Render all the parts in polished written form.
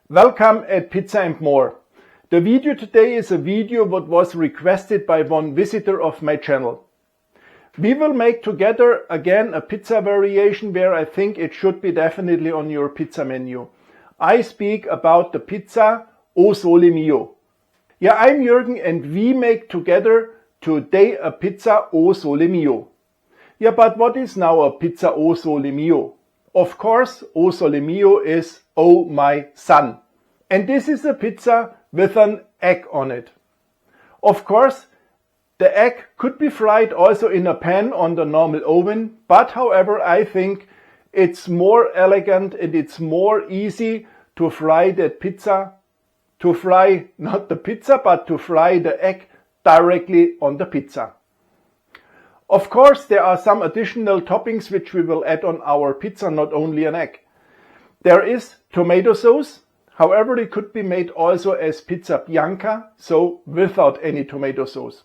Welcome at Pizza and More. The video today is a video what was requested by one visitor of my channel. We will make together again a pizza variation where I think it should be definitely on your pizza menu. I speak about the Pizza O Sole Mio. Yeah, I'm Jürgen and we make together today a Pizza O Sole Mio. Yeah, but what is now a Pizza O Sole Mio? Of course, O Sole Mio is Oh my son. And this is a pizza with an egg on it. Of course, the egg could be fried also in a pan on the normal oven, but however, I think it's more elegant and it's more easy to fry that pizza, to fry not the pizza, but to fry the egg directly on the pizza. Of course, there are some additional toppings which we will add on our pizza, not only an egg. There is tomato sauce, however it could be made also as pizza bianca, so without any tomato sauce.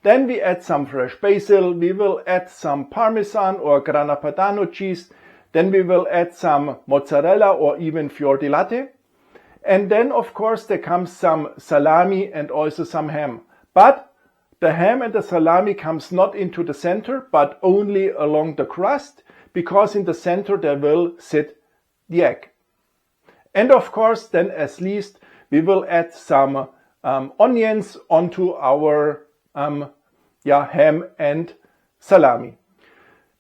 Then we add some fresh basil, we will add some Parmesan or grana padano cheese, then we will add some mozzarella or even fior di latte. And then of course there comes some salami and also some ham. But the ham and the salami comes not into the center, but only along the crust, because in the center there will sit the egg. And of course, then as least, we will add some onions onto our ham and salami.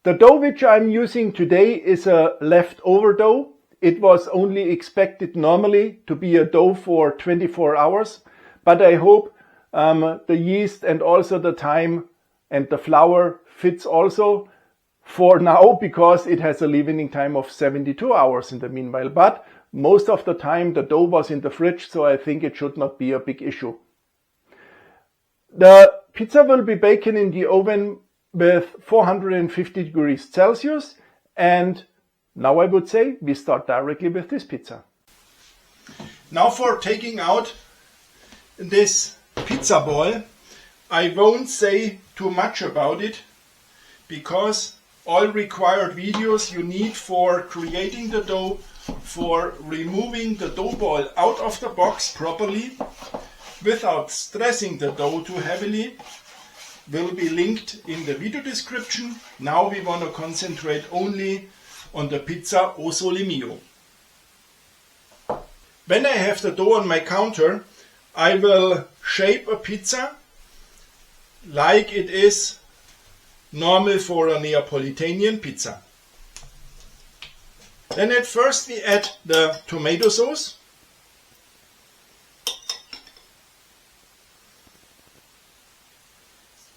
The dough which I'm using today is a leftover dough. It was only expected normally to be a dough for 24 hours, but I hope the yeast and also the time and the flour fits also for now, because it has a leavening time of 72 hours in the meanwhile. But most of the time the dough was in the fridge, so I think it should not be a big issue. The pizza will be baked in the oven with 450 degrees Celsius. And now I would say we start directly with this pizza. Now for taking out this pizza ball, I won't say too much about it, because all required videos you need for creating the dough, for removing the dough ball out of the box properly without stressing the dough too heavily, will be linked in the video description. Now we want to concentrate only on the Pizza O Sole Mio. When I have the dough on my counter, I will shape a pizza like it is normal for a Neapolitan pizza. Then at first we add the tomato sauce.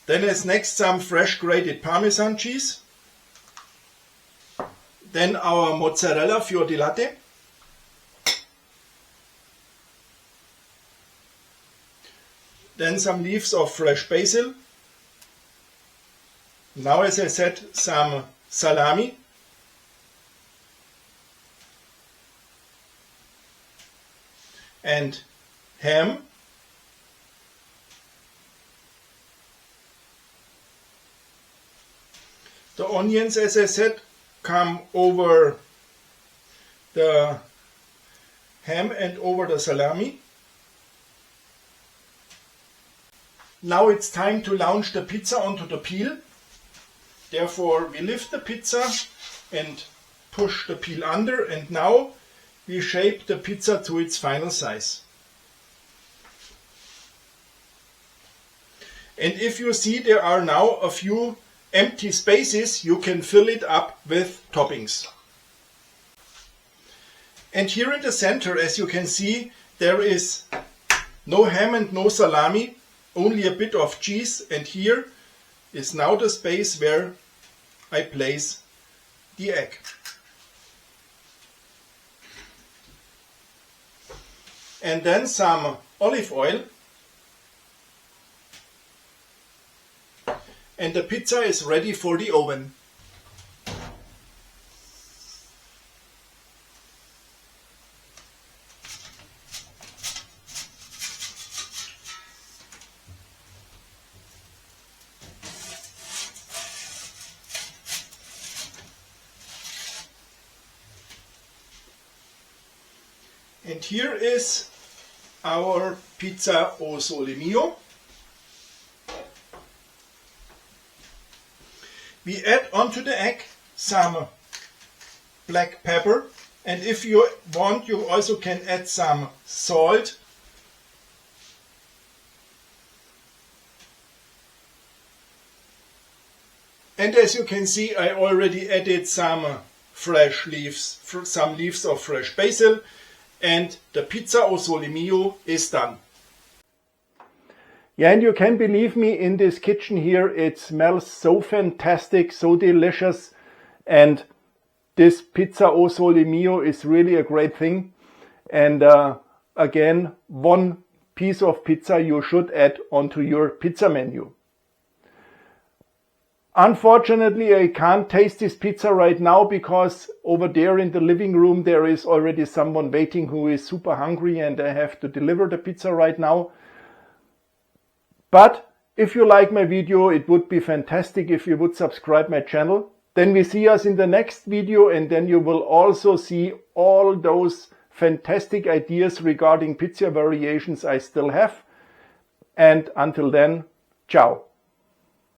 Then as next some fresh grated Parmesan cheese. Then our Mozzarella Fior di Latte. Then some leaves of fresh basil. Now, as I said, some salami. And ham. The onions, as I said, come over the ham and over the salami. Now it's time to launch the pizza onto the peel. Therefore we lift the pizza and push the peel under, and now we shape the pizza to its final size. And if you see there are now a few empty spaces, you can fill it up with toppings. And here in the center, as you can see, there is no ham and no salami, only a bit of cheese, and here is now the space where I place the egg. And then some olive oil. And the pizza is ready for the oven. And here is our Pizza O Sole Mio. We add onto the egg some black pepper, and if you want, you also can add some salt. And as you can see, I already added some fresh leaves, some leaves of fresh basil, and the Pizza O Sole Mio is done. Yeah, and you can believe me, in this kitchen here, it smells so fantastic, so delicious, and this Pizza O Sole Mio is really a great thing. And again, one piece of pizza you should add onto your pizza menu. Unfortunately, I can't taste this pizza right now because over there in the living room there is already someone waiting who is super hungry, and I have to deliver the pizza right now. But if you like my video, it would be fantastic if you would subscribe my channel. Then we see us in the next video, and then you will also see all those fantastic ideas regarding pizza variations I still have. And until then, ciao.